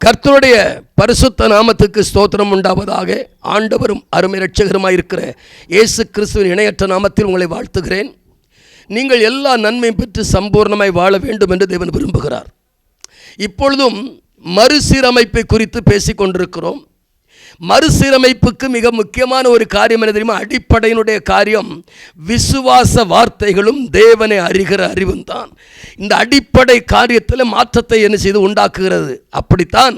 கர்த்தருடைய பரிசுத்த நாமத்துக்கு ஸ்தோத்திரம் உண்டாவதாக. ஆண்டவரும் அருமை இரட்சகருமாயிருக்கிற இயேசு கிறிஸ்துவின் இணையற்ற நாமத்தில் உங்களை வாழ்த்துகிறேன். நீங்கள் எல்லா நன்மையும் பெற்று சம்பூர்ணமாய் வாழ வேண்டும் என்று தேவன் விரும்புகிறார். இப்பொழுதும் மறுசீரமைப்பை குறித்து பேசிக்கொண்டிருக்கிறோம். மறுசீரமைப்புக்கு மிக முக்கியமான ஒரு காரியம் என்ன தெரியுமா? அடிப்படையினுடைய காரியம் விசுவாச வார்த்தைகளும் தேவனை அறிகிற அறிவும் தான். இந்த அடிப்படை காரியத்தில் மாற்றத்தை என்ன செய்து உண்டாக்குகிறது. அப்படித்தான்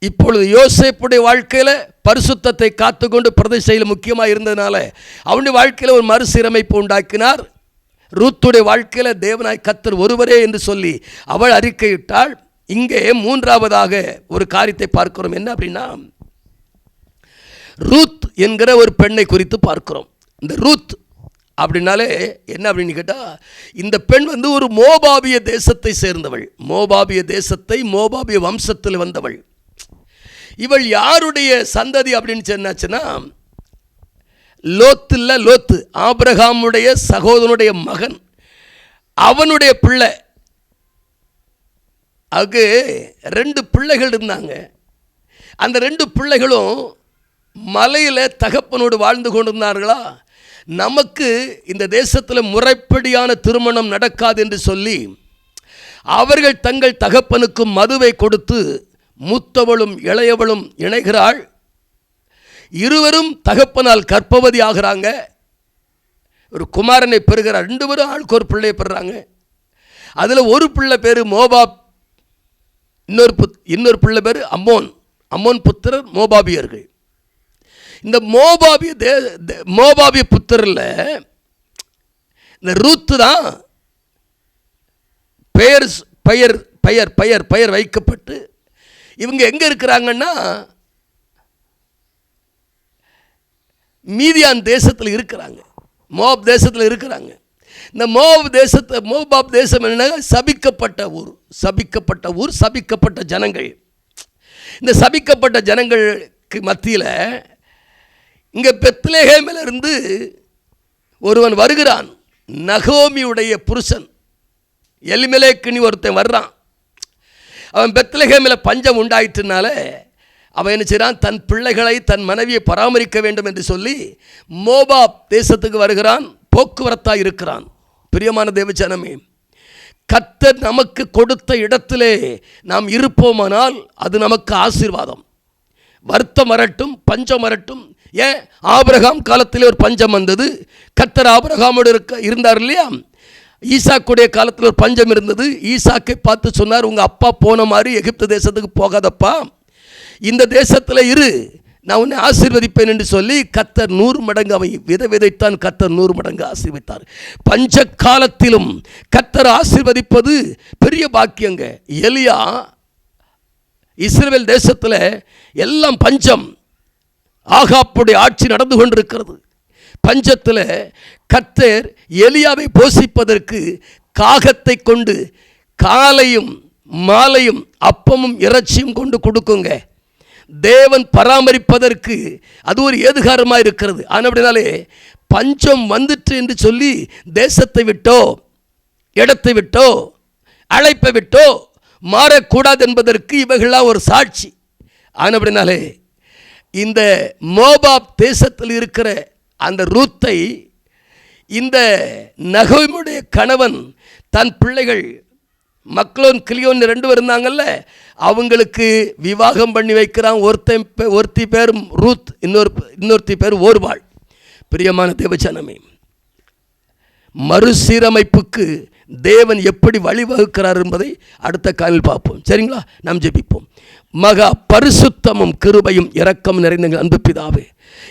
இப்பொழுது யோசேப்புடைய வாழ்க்கையில் பரிசுத்தத்தை காத்துக்கொண்டு பிரதிஷ்டையில் முக்கியமாக இருந்ததுனால அவனுடைய வாழ்க்கையில் ஒரு மறுசீரமைப்பு உண்டாக்கினார். ரூத்துடைய வாழ்க்கையில் தேவனாய் கர்த்தர் ஒருவரே என்று சொல்லி அவள் அறிக்கையிட்டாள். இங்கே மூன்றாவதாக ஒரு காரியத்தை பார்க்கிறோம். என்ன அப்படின்னா, ரூத் என்கிற ஒரு பெண்ணை குறித்து பார்க்கிறோம். இந்த ரூத் அப்படின்னாலே என்ன அப்படின்னு கேட்டால், இந்த பெண் ஒரு மோபாபிய தேசத்தை சேர்ந்தவள். மோபாபிய தேசத்தை மோபாபிய வம்சத்தில் வந்தவள். இவள் யாருடைய சந்ததி அப்படின்னு சொன்னாச்சுன்னா, லோத்து ஆபிரகாமுடைய சகோதரனுடைய மகன், அவனுடைய பிள்ளை. அதுக்கு 2 பிள்ளைகள் இருந்தாங்க. அந்த 2 பிள்ளைகளும் மலையில் தகப்பனோடு வாழ்ந்து கொண்டிருந்தார்களா. நமக்கு இந்த தேசத்தில் முறைப்படியான திருமணம் நடக்காது என்று சொல்லி அவர்கள் தங்கள் தகப்பனுக்கு மதுவை கொடுத்து மூத்தவளும் இளையவளும் இணைகிறாள். இருவரும் தகப்பனால் கர்ப்பவதி ஆகிறாங்க. ஒரு குமாரனை பெறுகிறார். 2 பேரும் ஆளுக்கு ஒரு பிள்ளையை பெறுறாங்க. அதில் ஒரு பிள்ளை பேர் மோபாப், இன்னொரு பிள்ளை பேர் அம்மோன். அம்மோன் புத்திரர் மோபாபியர்கள். இந்த மோபாபிய புத்திரில் இந்த ரூத்து தான் பெயர் வைக்கப்பட்டு இவங்க எங்கே இருக்கிறாங்கன்னா, மீதியான் தேசத்தில் இருக்கிறாங்க, மோப் தேசத்தில் இருக்கிறாங்க. இந்த மோபாப் தேசம் என்ன? சபிக்கப்பட்ட ஊர், சபிக்கப்பட்ட ஜனங்கள். இந்த சபிக்கப்பட்ட ஜனங்களுக்கு மத்தியில் இங்கே பெத்லெகேமிலிருந்து ஒருவன் வருகிறான். நகோமியுடைய புருஷன் எலிமெலேக்குன்னு ஒருத்தன் வர்றான். அவன் பெத்லெகேமில் பஞ்சம் உண்டாயிட்டுனால அவன் என்ன செய்கிறான்? தன் பிள்ளைகளை, தன் மனைவியை பராமரிக்க வேண்டும் என்று சொல்லி மோபாப் தேசத்துக்கு வருகிறான். போக்குவரத்தாக இருக்கிறான். பிரியமான தேவஜனமே, கர்த்தர் நமக்கு கொடுத்த இடத்திலே நாம் இருப்போமானால் அது நமக்கு ஆசீர்வாதம். வருத்தம் வரட்டும், பஞ்சம் வரட்டும். ஏன் ஆபிரகாம் காலத்திலே ஒரு பஞ்சம் வந்தது. கர்த்தர் ஆபிரகாமோடு இருந்தார் இல்லையா? ஈசாக்குடைய காலத்தில் ஒரு பஞ்சம் இருந்தது. ஈசாக்கை பார்த்து சொன்னார், உங்கள் அப்பா போன மாதிரி எகிப்து தேசத்துக்கு போகாதப்பா, இந்த தேசத்தில் இரு, நான் உன்னை ஆசீர்வதிப்பேன் என்று சொல்லி கர்த்தர் 100 மடங்கு அவன் விதைத்தான். கர்த்தர் 100 மடங்கு ஆசீர்வதித்தார். பஞ்ச காலத்திலும் கர்த்தர் ஆசீர்வதிப்பது பெரிய பாக்கியங்க. எலியா இஸ்ரவேல் தேசத்தில் எல்லாம் பஞ்சம், ஆகாப்புடைய ஆட்சி நடந்து கொண்டிருக்கிறது. பஞ்சத்தில் கர்த்தர் எலியாவை போஷிப்பதற்கு காகத்தை கொண்டு காலையும் மாலையும் அப்பமும் இறைச்சியும் கொண்டு கொடுக்குங்க. தேவன் பராமரிப்பதற்கு அது ஒரு ஏதுகாரமாக இருக்கிறது. ஆனால் அப்படினாலே பஞ்சம் வந்துட்டு என்று சொல்லி தேசத்தை விட்டோ, இடத்தை விட்டோ, அழைப்பை விட்டோ மாறக்கூடாது என்பதற்கு இவைகளாக ஒரு சாட்சி. ஆனால் அப்படினாலே இந்த மோபாப் தேசத்தில் இருக்கிற அந்த ரூத்தை இந்த நகோமியுடைய கணவன் தன் பிள்ளைகள் மக்லோன் கிளியோன் 2 பேர் இருந்தாங்கல்ல, அவங்களுக்கு விவாகம் பண்ணி வைக்கிறான். ஒருத்தி பேர் ரூத், இன்னொருத்தி பேர் ஓர்வாள். பிரியமான தேவஜனமே, மறுசீரமைப்புக்கு தேவன் எப்படி வழிவகுக்கிறார் என்பதை அடுத்த காலில் பார்ப்போம். சரிங்களா? நாம் ஜெபிப்போம். மகா பரிசுத்தமும் கிருபையும் இரக்கம் நிறைந்த அன்பு பிதாவே,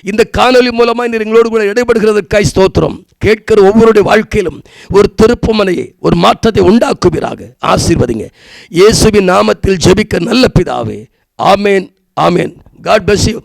இந்த காணொலி மூலமாக நீர் எங்களோடு கூட இடைபடுகிறதற்காய் ஸ்தோத்திரம். கேட்கிற ஒவ்வொருடைய வாழ்க்கையிலும் ஒரு திருப்பமனையை, ஒரு மாற்றத்தை உண்டாக்குவீராக. ஆசீர்வதிங்க. இயேசுவின் நாமத்தில் ஜெபிக்க நல்ல பிதாவே. ஆமேன், ஆமேன். God bless you.